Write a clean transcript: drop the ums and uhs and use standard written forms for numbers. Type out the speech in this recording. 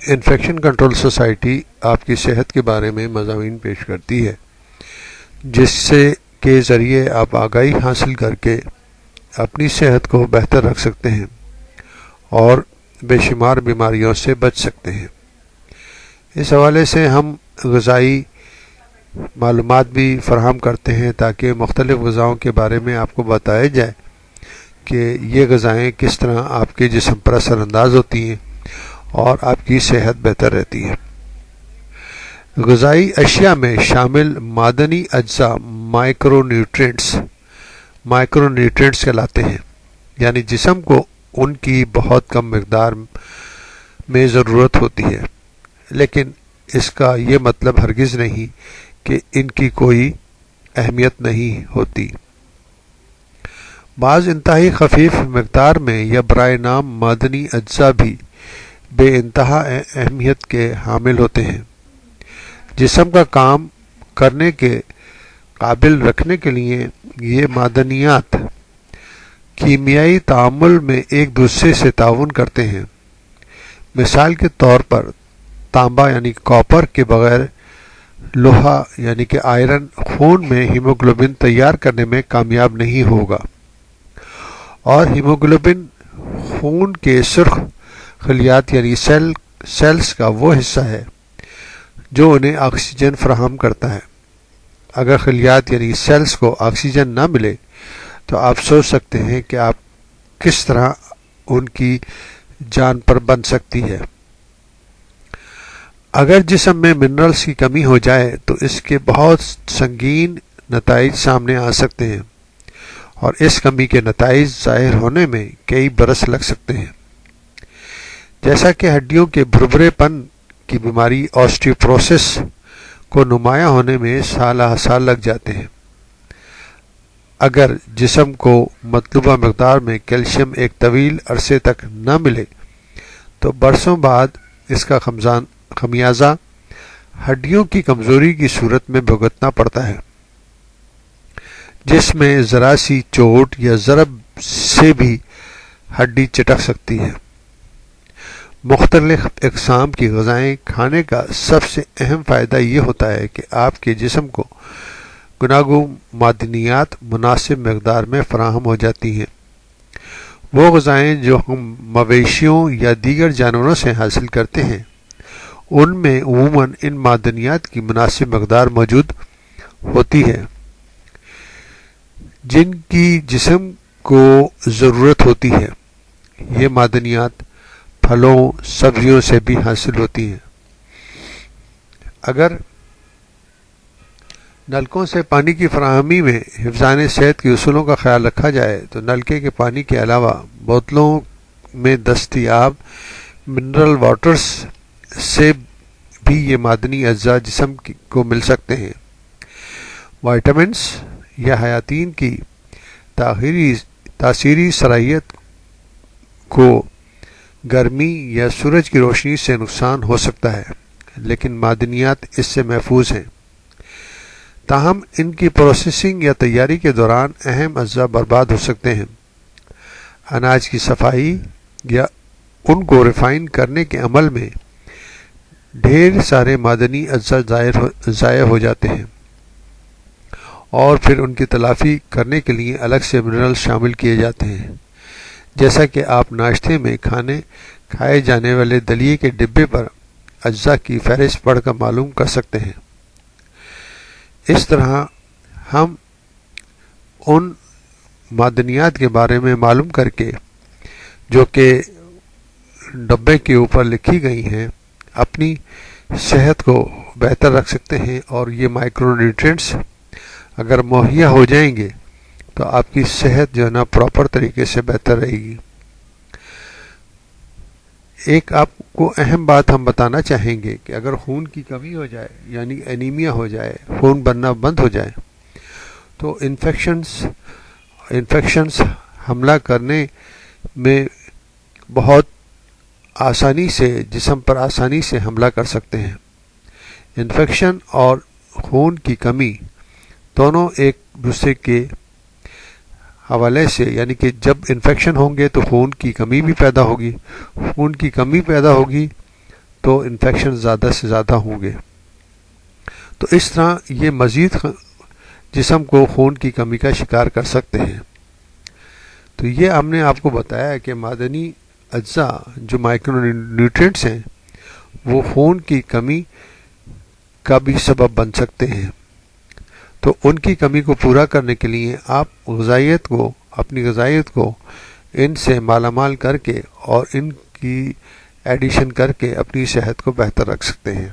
Infection control society آپ کی صحت کے بارے میں مضامین پیش کرتی ہے جس سے کے ذریعے آپ آگاہی حاصل کر کے اپنی صحت کو بہتر رکھ سکتے ہیں اور بے شمار بیماریوں سے بچ سکتے ہیں۔ اس حوالے سے ہم غذائی معلومات بھی فراہم کرتے ہیں تاکہ مختلف غذاؤں کے بارے میں آپ کو بتایا جائے کہ یہ غذائیں کس طرح آپ کے جسم پر اثر انداز ہوتی ہیں اور آپ کی صحت بہتر رہتی ہے۔ غذائی اشیاء میں شامل معدنی اجزاء مائکرو نیوٹرینٹس کہلاتے ہیں، یعنی جسم کو ان کی بہت کم مقدار میں ضرورت ہوتی ہے، لیکن اس کا یہ مطلب ہرگز نہیں کہ ان کی کوئی اہمیت نہیں ہوتی۔ بعض انتہائی خفیف مقدار میں یا برائے نام معدنی اجزاء بھی بے انتہا اہمیت کے حامل ہوتے ہیں۔ جسم کا کام کرنے کے قابل رکھنے کے لیے یہ معدنیات کیمیائی تعامل میں ایک دوسرے سے تعاون کرتے ہیں۔ مثال کے طور پر تانبا یعنی کاپر کے بغیر لوہا یعنی کہ آئرن خون میں ہیموگلوبن تیار کرنے میں کامیاب نہیں ہوگا، اور ہیموگلوبن خون کے سرخ خلیات یعنی سیلز کا وہ حصہ ہے جو انہیں آکسیجن فراہم کرتا ہے۔ اگر خلیات یعنی سیلز کو آکسیجن نہ ملے تو آپ سوچ سکتے ہیں کہ آپ کس طرح ان کی جان پر بن سکتی ہے۔ اگر جسم میں منرلز کی کمی ہو جائے تو اس کے بہت سنگین نتائج سامنے آ سکتے ہیں، اور اس کمی کے نتائج ظاہر ہونے میں کئی برس لگ سکتے ہیں، جیسا کہ ہڈیوں کے بھربھرے پن کی بیماری آسٹیوپروسس کو نمایاں ہونے میں سال لگ جاتے ہیں۔ اگر جسم کو مطلوبہ مقدار میں کیلشیم ایک طویل عرصے تک نہ ملے تو برسوں بعد اس کا خمیازہ ہڈیوں کی کمزوری کی صورت میں بھگتنا پڑتا ہے، جس میں ذرا سی چوٹ یا ضرب سے بھی ہڈی چٹک سکتی ہے۔ مختلف اقسام کی غذائیں کھانے کا سب سے اہم فائدہ یہ ہوتا ہے کہ آپ کے جسم کو گوناگون معدنیات مناسب مقدار میں فراہم ہو جاتی ہیں۔ وہ غذائیں جو ہم مویشیوں یا دیگر جانوروں سے حاصل کرتے ہیں ان میں عموماً ان معدنیات کی مناسب مقدار موجود ہوتی ہے جن کی جسم کو ضرورت ہوتی ہے۔ یہ معدنیات پھلوں سبزیوں سے بھی حاصل ہوتی ہیں۔ اگر نلکوں سے پانی کی فراہمی میں حفظان صحت کے اصولوں کا خیال رکھا جائے تو نلکے کے پانی کے علاوہ بوتلوں میں دستیاب منرل واٹرز سے بھی یہ معدنی اجزاء جسم کو مل سکتے ہیں۔ وائٹامنس یا حیاتین کی تاثیری صلاحیت کو گرمی یا سورج کی روشنی سے نقصان ہو سکتا ہے، لیکن معدنیات اس سے محفوظ ہیں۔ تاہم ان کی پروسیسنگ یا تیاری کے دوران اہم اجزاء برباد ہو سکتے ہیں۔ اناج کی صفائی یا ان کو ریفائن کرنے کے عمل میں ڈھیر سارے معدنی اجزاء ضائع ہو جاتے ہیں، اور پھر ان کی تلافی کرنے کے لیے الگ سے منرل شامل کیے جاتے ہیں، جیسا کہ آپ ناشتے میں کھائے جانے والے دلیے کے ڈبے پر اجزاء کی فہرست پڑھ کر معلوم کر سکتے ہیں۔ اس طرح ہم ان معدنیات کے بارے میں معلوم کر کے جو کہ ڈبے کے اوپر لکھی گئی ہیں اپنی صحت کو بہتر رکھ سکتے ہیں، اور یہ مائکرو نیوٹرینٹس اگر مہیا ہو جائیں گے تو آپ کی صحت جو ہے نا پراپر طریقے سے بہتر رہے گی۔ ایک آپ کو اہم بات ہم بتانا چاہیں گے کہ اگر خون کی کمی ہو جائے یعنی اینیمیا ہو جائے، خون بننا بند ہو جائے، تو انفیکشنز حملہ کرنے میں بہت آسانی سے جسم پر آسانی سے حملہ کر سکتے ہیں۔ انفیکشن اور خون کی کمی دونوں ایک دوسرے کے حوالے سے، یعنی کہ جب انفیکشن ہوں گے تو خون کی کمی بھی پیدا ہوگی، خون کی کمی پیدا ہوگی تو انفیکشن زیادہ سے زیادہ ہوں گے۔ تو اس طرح یہ مزید جسم کو خون کی کمی کا شکار کر سکتے ہیں۔ تو یہ ہم نے آپ کو بتایا کہ معدنی اجزاء جو مائکرو نیوٹرینٹس ہیں وہ خون کی کمی کا بھی سبب بن سکتے ہیں۔ تو ان کی کمی کو پورا کرنے کے لیے آپ اپنی غذائیت کو ان سے مالا مال کر کے اور ان کی ایڈیشن کر کے اپنی صحت کو بہتر رکھ سکتے ہیں۔